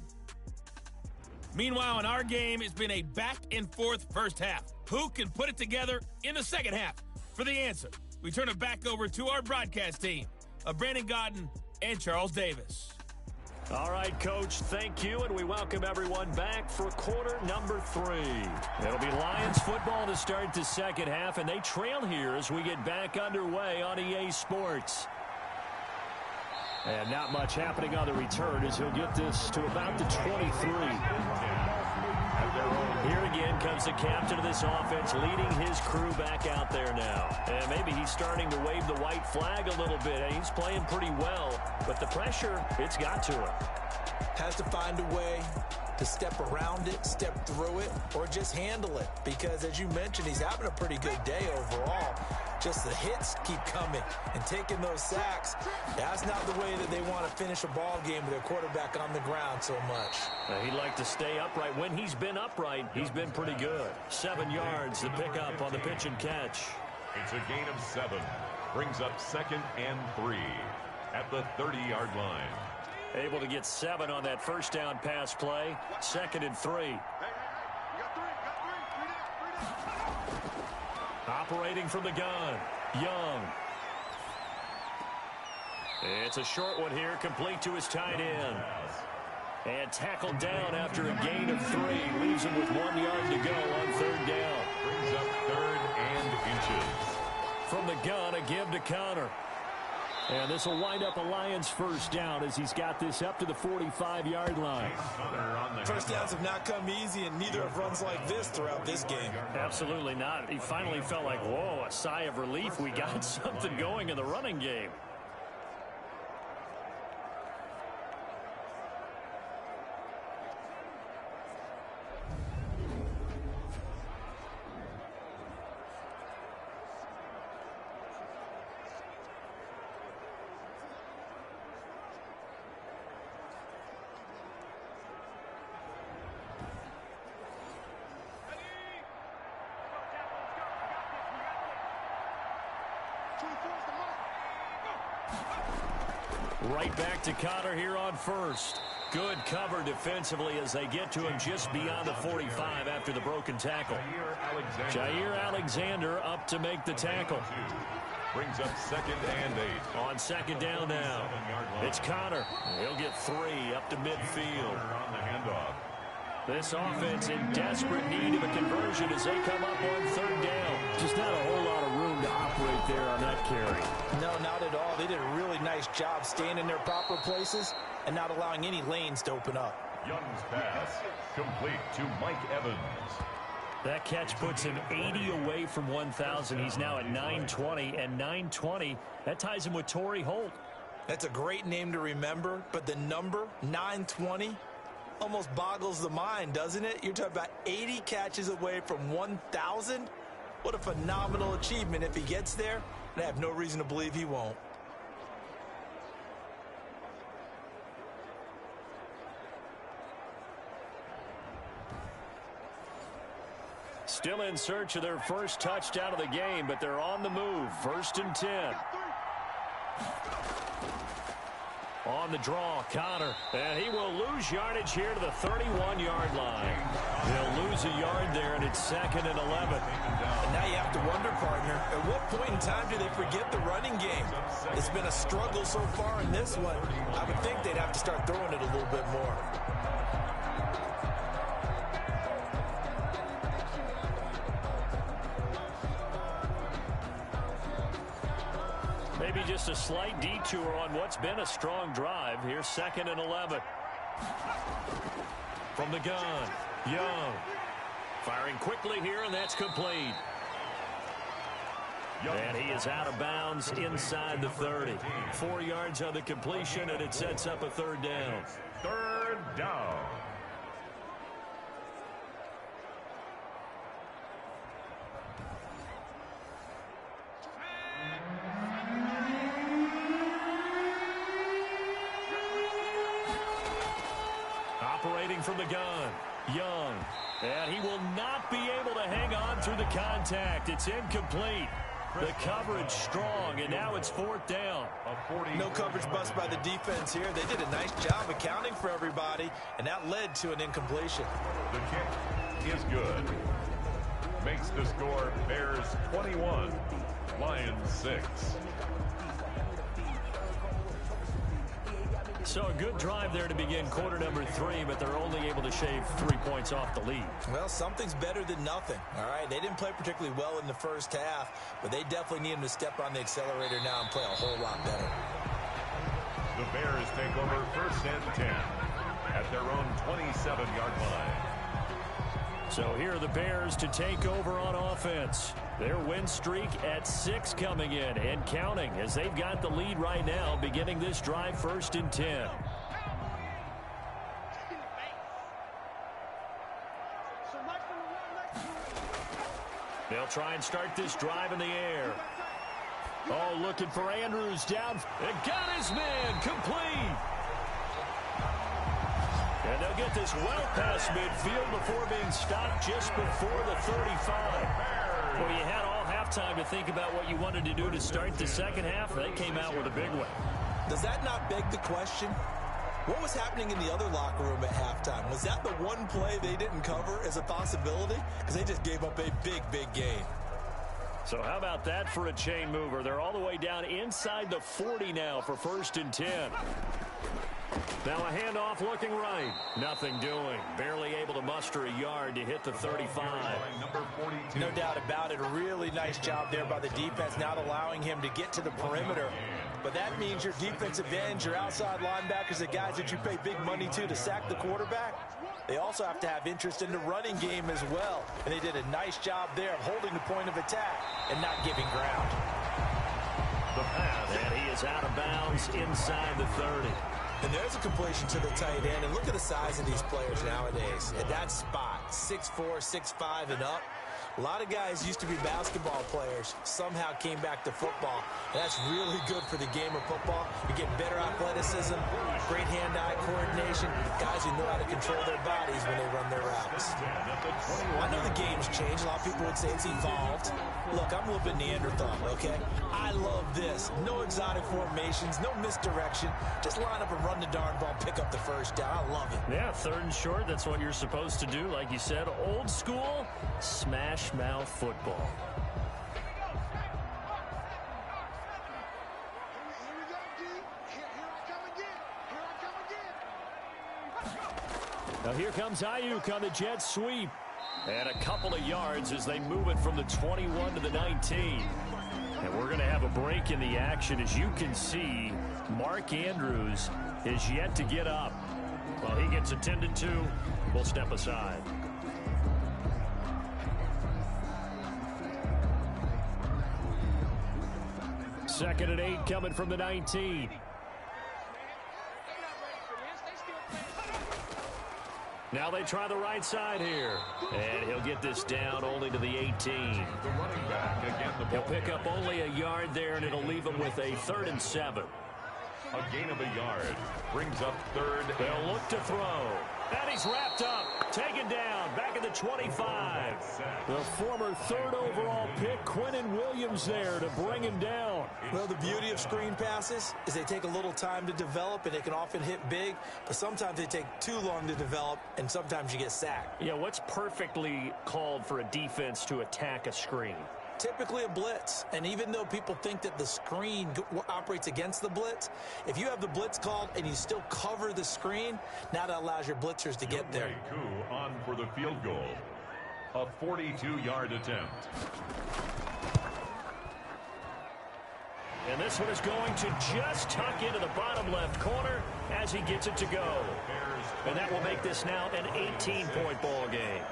Speaker 5: Meanwhile, in our game, it's been a back-and-forth first half. Who can put it together in the second half? For the answer, we turn it back over to our broadcast team of Brandon Godden and Charles Davis.
Speaker 4: All right, Coach, thank you, and we welcome everyone back for quarter number 3. It'll be Lions football to start the second half, and they trail here as we get back underway on EA Sports. And not much happening on the return as he'll get this to about the 23. Here again comes the captain of this offense leading his crew back out there now. And maybe he's starting to wave the white flag a little bit. He's playing pretty well, but the pressure, it's got to him.
Speaker 3: Has to find a way to step around it, step through it, or just handle it. Because as you mentioned, he's having a pretty good day overall. Just the hits keep coming and taking those sacks. That's not the way that they want to finish a ball game with their quarterback on the ground so much.
Speaker 4: He'd like to stay upright. When he's been upright, he's been pretty good. 7 yards, the pickup on the pitch and catch.
Speaker 2: It's a gain of 7. Brings up 2nd and 3 at the 30-yard line.
Speaker 4: Able to get 7 on that first down pass play. 2nd and 3. Operating from the gun, Young. It's a short one here, complete to his tight end. And tackled down after a gain of 3. Leaves him with 1 yard to go on 3rd down.
Speaker 2: Brings up 3rd and inches.
Speaker 4: From the gun, a give to Connor. And this will wind up a Lions 1st down as he's got this up to the 45-yard line.
Speaker 3: First downs have not come easy, and neither have runs like this throughout this game.
Speaker 4: Absolutely not. He finally felt like, whoa, a sigh of relief. We got something going in the running game. Right back to Connor here on 1st. Good cover defensively as they get to him just beyond the 45 after the broken tackle. Jair Alexander up to make the tackle.
Speaker 2: Brings up 2nd and 8.
Speaker 4: On 2nd down now. It's Connor. He'll get 3 up to midfield.
Speaker 2: On the handoff.
Speaker 4: This offense in desperate need of a conversion as they come up on 3rd down. Just not a whole lot of room to operate there on that carry.
Speaker 3: No, not at all. They did a really nice job staying in their proper places and not allowing any lanes to open up.
Speaker 2: Young's pass complete to Mike Evans.
Speaker 4: That catch puts him 80 away from 1,000. He's now at 920, and 920, that ties him with Torrey Holt.
Speaker 3: That's a great name to remember, but the number, 920, almost boggles the mind, doesn't it? You're talking about 80 catches away from 1,000? What a phenomenal achievement if he gets there, and I have no reason to believe he won't.
Speaker 4: Still in search of their first touchdown of the game, but they're on the move. 1st and 10. On the draw, Connor. And he will lose yardage here to the 31-yard line. They'll lose a yard there, and it's 2nd and 11.
Speaker 3: And now you have to wonder, partner, at what point in time do they forget the running game? It's been a struggle so far in this one. I would think they'd have to start throwing it a little bit more.
Speaker 4: Maybe just a slight detour on what's been a strong drive. Here's 2nd and 11. From the gun, Young. Firing quickly here, and that's complete. And he is out of bounds inside the 30. 4 yards on the completion, and it sets up a 3rd down.
Speaker 2: 3rd down.
Speaker 4: Operating from the gun, Young. And he will not be able to hang on through the contact. It's incomplete. The coverage strong, and now it's 4th down.
Speaker 3: No coverage bust by the defense here. They did a nice job accounting for everybody, and that led to an incompletion.
Speaker 2: The kick is good. Makes the score Bears 21, Lions 6.
Speaker 4: So a good drive there to begin quarter number 3, but they're only able to shave 3 points off the lead.
Speaker 3: Well, something's better than nothing, all right? They didn't play particularly well in the first half, but they definitely need them to step on the accelerator now and play a whole lot better.
Speaker 2: The Bears take over 1st and 10 at their own 27-yard line.
Speaker 4: So here are the Bears to take over on offense. Their win streak at 6 coming in and counting as they've got the lead right now beginning this drive 1st and 10. They'll try and start this drive in the air. Oh, looking for Andrews down. And got his man complete. And they'll get this well past midfield before being stopped just before the 35. Well, you had all halftime to think about what you wanted to do to start the second half. They came out with a big one.
Speaker 3: Does that not beg the question? What was happening in the other locker room at halftime? Was that the one play they didn't cover as a possibility? Because they just gave up a big, big gain.
Speaker 4: So how about that for a chain mover? They're all the way down inside the 40 now for 1st and 10. Now a handoff looking right. Nothing doing. Barely able to muster a yard to hit the 35.
Speaker 3: No doubt about it. A really nice job there by the defense, not allowing him to get to the perimeter. But that means your defensive ends, your outside linebackers, the guys that you pay big money to sack the quarterback, they also have to have interest in the running game as well. And they did a nice job there of holding the point of attack and not giving ground.
Speaker 4: The pass. And he is out of bounds inside the 30.
Speaker 3: And there's a completion to the tight end. And look at the size of these players nowadays. At that spot, 6'4", 6'5", and up. A lot of guys used to be basketball players, somehow came back to football. And that's really good for the game of football. You get better athleticism, great hand-eye coordination, guys who know how to control their bodies when they run their routes. I know the game's changed. A lot of people would say it's evolved. Look, I'm a little bit Neanderthal, okay? I love this. No exotic formations, no misdirection. Just line up and run the darn ball, pick up the first down. I love it.
Speaker 4: Yeah, 3rd and short, that's what you're supposed to do. Like you said, old school, smash mouth football. Now here comes Ayuk on the jet sweep. And a couple of yards as they move it from the 21 to the 19. And we're going to have a break in the action. As you can see, Mark Andrews is yet to get up. While he gets attended to, we'll step aside. Second and 8 coming from the 19. Now they try the right side here. And he'll get this down only to the 18.
Speaker 2: The running back again.
Speaker 4: He'll pick up only a yard there, and it'll leave him with a 3rd and 7.
Speaker 2: A gain of a yard brings up 3rd.
Speaker 4: They'll look to throw. And he's wrapped up, taken down, back at the 25. The former 3rd overall pick, Quinnen Williams there to bring him down.
Speaker 3: Well, the beauty of screen passes is they take a little time to develop, and they can often hit big, but sometimes they take too long to develop, and sometimes you get sacked.
Speaker 4: Yeah, what's perfectly called for a defense to attack a screen?
Speaker 3: Typically a blitz, and even though people think that the screen operates against the blitz, if you have the blitz called and you still cover the screen, now that allows your blitzers to get there.
Speaker 2: Koo on for the field goal. A 42-yard attempt.
Speaker 4: And this one is going to just tuck into the bottom left corner as he gets it to go. And that will make this now an 18-point ball game.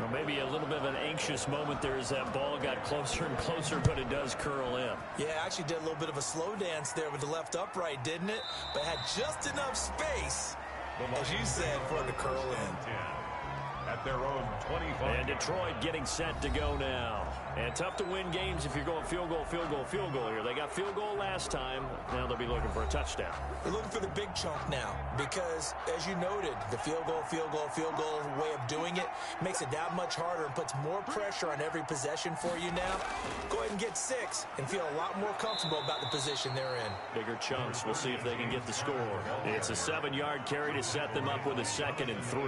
Speaker 4: Well, maybe a little bit of an anxious moment there as that ball got closer and closer, but it does curl in.
Speaker 3: Yeah, actually did a little bit of a slow dance there with the left upright, didn't it? But had just enough space, as you said, for it to curl in.
Speaker 2: At their own 25.
Speaker 4: And Detroit getting set to go now. And tough to win games if you're going field goal, field goal, field goal here. They got field goal last time. Now they'll be looking for a touchdown.
Speaker 3: They're looking for the big chunk now because, as you noted, the field goal way of doing it makes it that much harder and puts more pressure on every possession for you now. Go ahead and get 6 and feel a lot more comfortable about the position they're in.
Speaker 4: Bigger chunks. We'll see if they can get the score. It's a 7-yard carry to set them up with a 2nd and 3.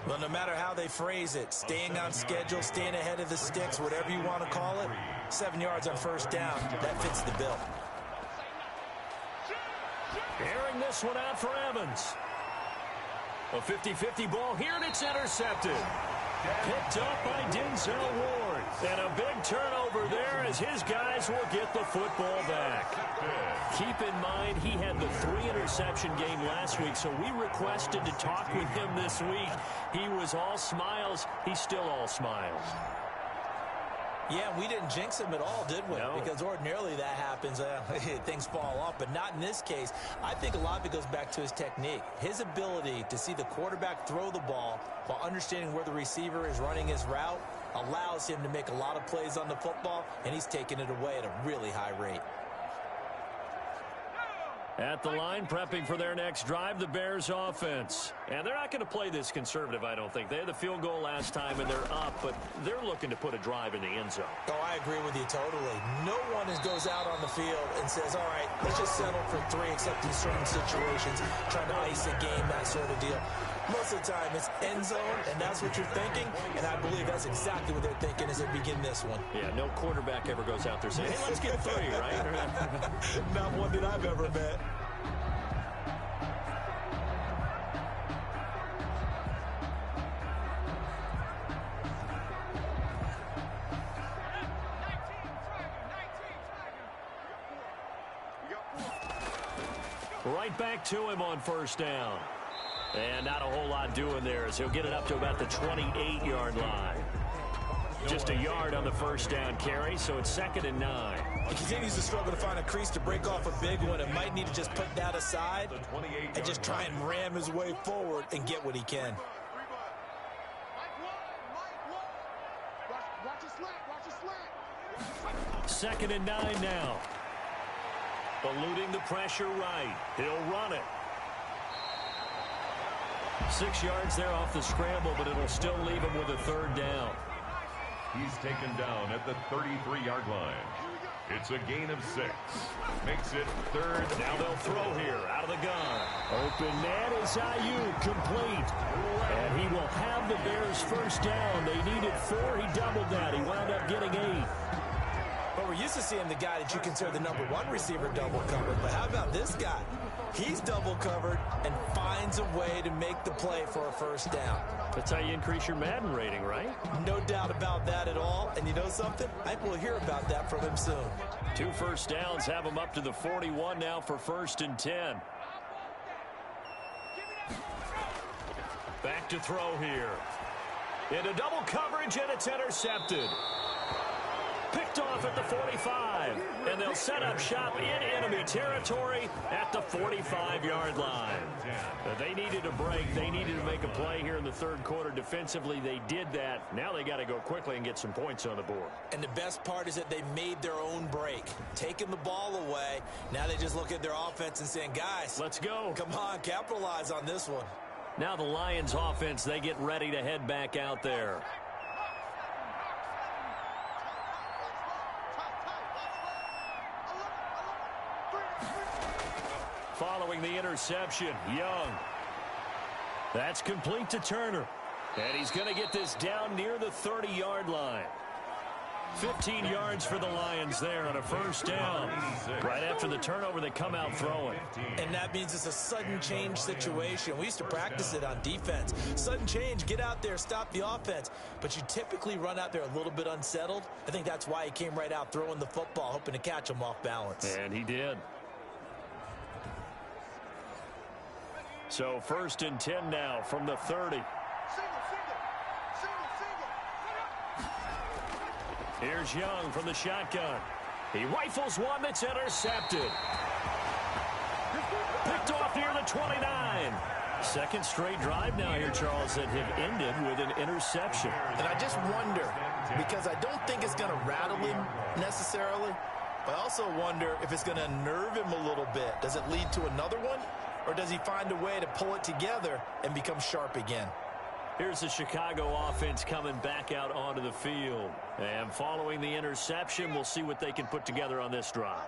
Speaker 3: Well, no matter how they phrase it, staying on schedule, staying ahead of the sticks, whatever you want to call it, 7 yards on first down, that fits the bill.
Speaker 4: Airing this one out for Evans. A 50-50 ball here, and it's intercepted. Picked up by Dunsayy Ward. And a big turnover there as his guys will get the football back. Keep in mind, he had the 3-interception game last week, so we requested to talk with him this week. He was all smiles. He's still all smiles.
Speaker 3: Yeah, we didn't jinx him at all, did we?
Speaker 4: No.
Speaker 3: Because ordinarily that happens, things fall off, but not in this case. I think a lot of it goes back to his technique. His ability to see the quarterback throw the ball while understanding where the receiver is running his route allows him to make a lot of plays on the football, and he's taking it away at a really high rate.
Speaker 4: At the line, prepping for their next drive, the Bears offense. And they're not going to play this conservative, I don't think. They had the field goal last time, and they're up, but they're looking to put a drive in the end zone.
Speaker 3: Oh, I agree with you totally. No one goes out on the field and says, all right, let's just settle for 3, except in certain situations, trying to ice a game, that sort of deal. Most of the time, it's end zone, and that's what you're thinking, and I believe that's exactly what they're thinking as they begin this one.
Speaker 4: Yeah, no quarterback ever goes out there saying, hey, let's get 3, right?
Speaker 3: Not one that I've ever met.
Speaker 4: Right back to him on first down. And not a whole lot doing there as he'll get it up to about the 28-yard line. Just a yard on the first down carry, so it's 2nd and 9.
Speaker 3: He continues to struggle to find a crease to break off a big one and might need to just put that aside and just try and ram his way forward and get what he can.
Speaker 4: Second and 9 now. Eluding the pressure right. He'll run it. 6 yards there off the scramble, but it'll still leave him with a 3rd down.
Speaker 2: He's taken down at the 33-yard line. It's a gain of 6. Makes it 3rd.
Speaker 4: Now they'll throw here out of the gun. Open man is Ayuk, complete. And he will have the Bears first down. They needed 4. He doubled that. He wound up getting 8.
Speaker 3: But we're used to seeing the guy that you consider the number 1 receiver double covered. But how about this guy? He's double covered and finds a way to make the play for a first down.
Speaker 4: That's how you increase your Madden rating, right?
Speaker 3: No doubt about that at all. And you know something? I think we'll hear about that from him soon.
Speaker 4: 2 first downs have him up to the 41 now for 1st and 10. Back to throw here. Into double coverage, and it's intercepted. Picked off at the 45, and they'll set up shop in enemy territory at the 45-yard line. They needed a break. They needed to make a play here in the 3rd quarter. Defensively, they did that. Now they got to go quickly and get some points on the board.
Speaker 3: And the best part is that they made their own break, taking the ball away. Now they just look at their offense and saying, guys,
Speaker 4: let's go.
Speaker 3: Come on, capitalize on this one.
Speaker 4: Now the Lions offense, they get ready to head back out there. Following the interception, Young. That's complete to Turner. And he's going to get this down near the 30-yard line. 15 yards for the Lions there on a first down. Right after the turnover, they come out throwing.
Speaker 3: And that means it's a sudden change situation. We used to practice it on defense. Sudden change, get out there, stop the offense. But you typically run out there a little bit unsettled. I think that's why he came right out throwing the football, hoping to catch him off balance.
Speaker 4: And he did. So 1st and 10 now from the 30. Here's Young from the shotgun. He rifles one that's intercepted. Picked off near the 29. 2nd straight drive now here, Charles, that have ended with an interception.
Speaker 3: And I just wonder, because I don't think it's going to rattle him necessarily, but I also wonder if it's going to nerve him a little bit. Does it lead to another one? Or does he find a way to pull it together and become sharp again?
Speaker 4: Here's the Chicago offense coming back out onto the field. And following the interception, we'll see what they can put together on this drive.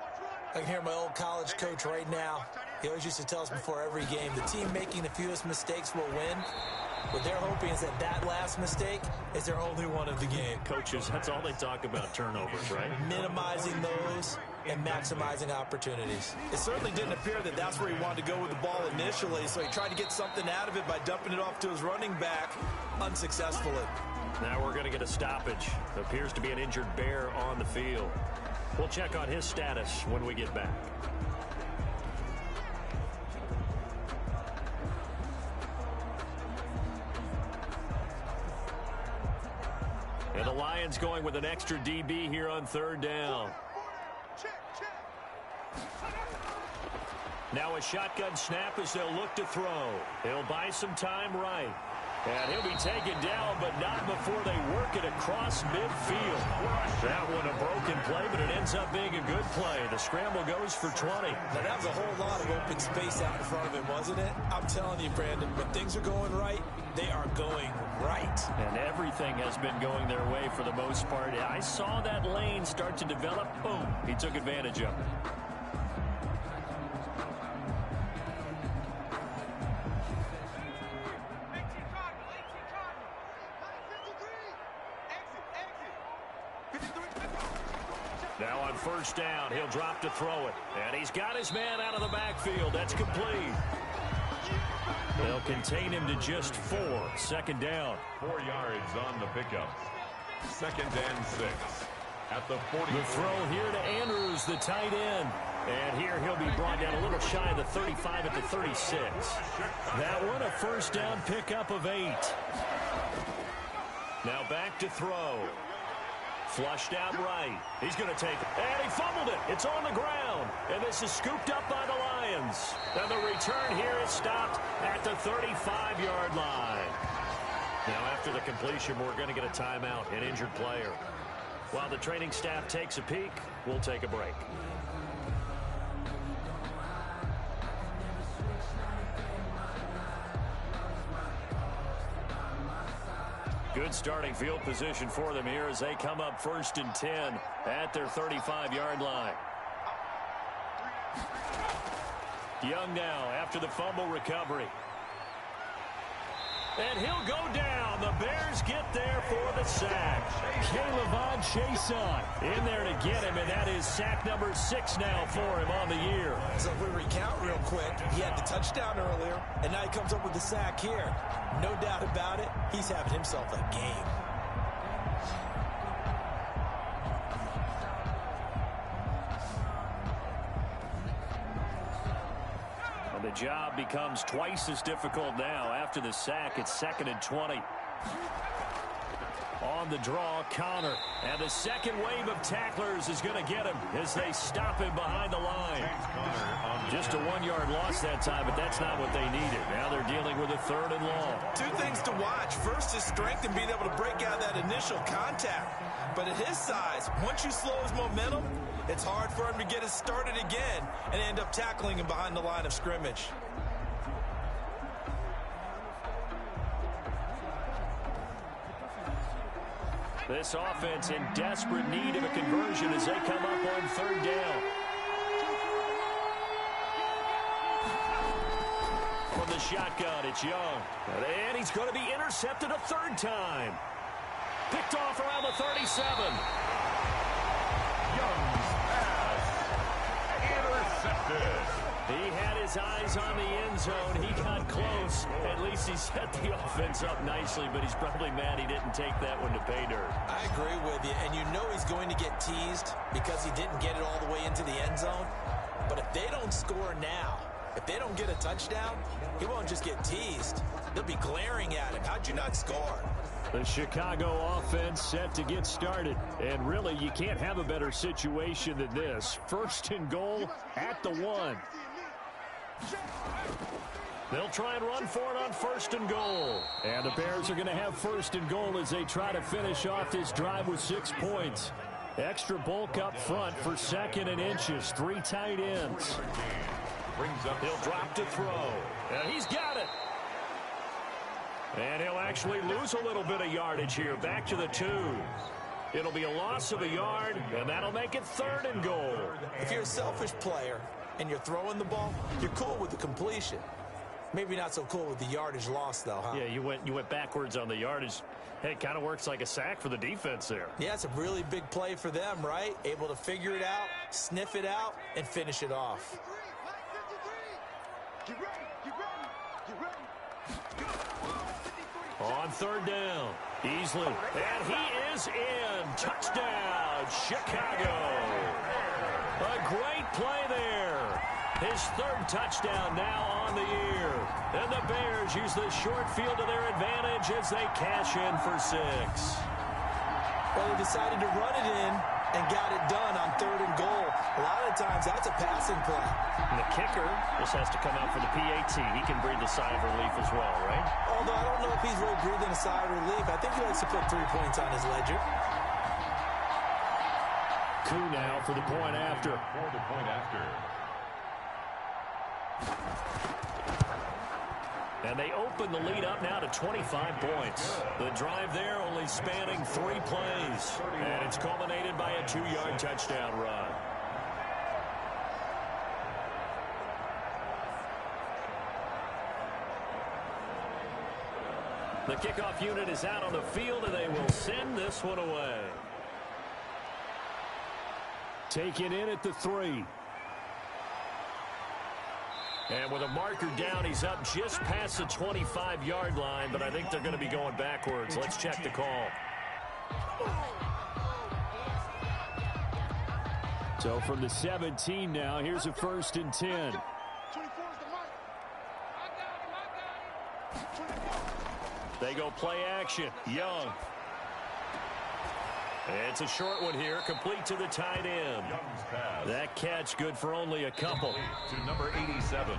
Speaker 3: I can hear my old college coach right now. He always used to tell us before every game, the team making the fewest mistakes will win. What they're hoping is that that last mistake is their only one of the game.
Speaker 4: Coaches, that's all they talk about, turnovers, right?
Speaker 3: Minimizing those and maximizing opportunities. It certainly didn't appear that that's where he wanted to go with the ball initially, so he tried to get something out of it by dumping it off to his running back unsuccessfully.
Speaker 4: Now we're going to get a stoppage. Appears to be an injured Bear on the field. We'll check on his status when we get back. And the Lions going with an extra DB here on 3rd down. Now a shotgun snap as they'll look to throw. He'll buy some time right. And he'll be taken down, but not before they work it across midfield. That one a broken play, but it ends up being a good play. The scramble goes for 20.
Speaker 3: Now, that was a whole lot of open space out in front of him, wasn't it? I'm telling you, Brandon, when things are going right, they are going right.
Speaker 4: And everything has been going their way for the most part. I saw that lane start to develop. Boom. He took advantage of it. Now on first down, he'll drop to throw it. And he's got his man out of the backfield. That's complete. They'll contain him to just 4. Second down.
Speaker 2: 4 yards on the pickup. 2nd and 6. At the 40.
Speaker 4: The throw here to Andrews, the tight end. And here he'll be brought down a little shy of the 35 at the 36. That one, a first down pickup of 8. Now back to throw. Flushed out right. He's going to take it. And he fumbled it. It's on the ground. And this is scooped up by the Lions. And the return here is stopped at the 35-yard line. Now after the completion, we're going to get a timeout, an injured player. While the training staff takes a peek, we'll take a break. Good starting field position for them here as they come up 1st and 10 at their 35-yard line. Young now after the fumble recovery. And he'll go down. The Bears get there for the sack. K'Lavon Chaisson in there to get him, and that is sack number 6 now for him on the year.
Speaker 3: So if we recount real quick, he had the touchdown earlier, and now he comes up with the sack here. No doubt about it, he's having himself a game.
Speaker 4: The job becomes twice as difficult now. After the sack, it's 2nd and 20. On the draw, Connor. And the second wave of tacklers is going to get him as they stop him behind the line. Just a 1-yard loss that time, but that's not what they needed. Now they're dealing with a 3rd and long.
Speaker 3: 2 things to watch. First is strength and being able to break out that initial contact. But at his size, once you slow his momentum, it's hard for him to get it started again and end up tackling him behind the line of scrimmage.
Speaker 4: This offense in desperate need of a conversion as they come up on 3rd down. From the shotgun, it's Young. And he's going to be intercepted a 3rd time. Picked off around the 37.
Speaker 2: Young's pass. Intercepted.
Speaker 4: He had his eyes on the end zone. He got close. At least he set the offense up nicely, but he's probably mad he didn't take that one to pay dirt.
Speaker 3: I agree with you, and you know he's going to get teased because he didn't get it all the way into the end zone. But if they don't score now, if they don't get a touchdown, he won't just get teased. They'll be glaring at him. How'd you not score?
Speaker 4: The Chicago offense set to get started. And really, you can't have a better situation than this. 1st and goal at the 1. They'll try and run for it on 1st and goal. And the Bears are going to have 1st and goal as they try to finish off this drive with 6 points. Extra bulk up front for 2nd and inches. 3 tight ends. He'll drop to throw. And he's got it. And he'll actually lose a little bit of yardage here. Back to the 2. It'll be a loss of a yard, and that'll make it 3rd and goal.
Speaker 3: If you're a selfish player and you're throwing the ball, you're cool with the completion. Maybe not so cool with the yardage loss, though, huh?
Speaker 4: Yeah, you went backwards on the yardage. Hey, it kind of works like a sack for the defense there.
Speaker 3: Yeah, it's a really big play for them, right? Able to figure it out, sniff it out, and finish it off.
Speaker 4: On 3rd down, Easley, and he is in. Touchdown, Chicago. A great play there. His 3rd touchdown now on the year. And the Bears use the short field to their advantage as they cash in for 6.
Speaker 3: Well, they decided to run it in and got it done on 3rd and goal. A lot of times, that's a passing play.
Speaker 4: And the kicker just has to come out for the PAT. He can breathe a sigh of relief as well, right?
Speaker 3: Although I don't know if he's really breathing a sigh of relief. I think he likes to put 3 points on his ledger.
Speaker 4: Coup now for the point after. And they open the lead up now to 25 points. The drive there only spanning 3 plays. And it's culminated by a 2-yard touchdown run. The kickoff unit is out on the field, and they will send this one away. Taken in at the 3. And with a marker down, he's up just past the 25-yard line, but I think they're going to be going backwards. Let's check the call. So from the 17 now, here's a 1st and 10. They go play action. Young. It's a short one here, complete to the tight end. That catch good for only a couple.
Speaker 2: To number 87.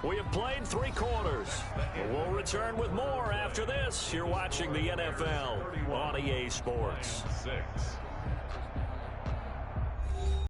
Speaker 4: We have played 3 quarters. We'll return with more after this. You're watching the NFL on EA Sports.
Speaker 2: 6.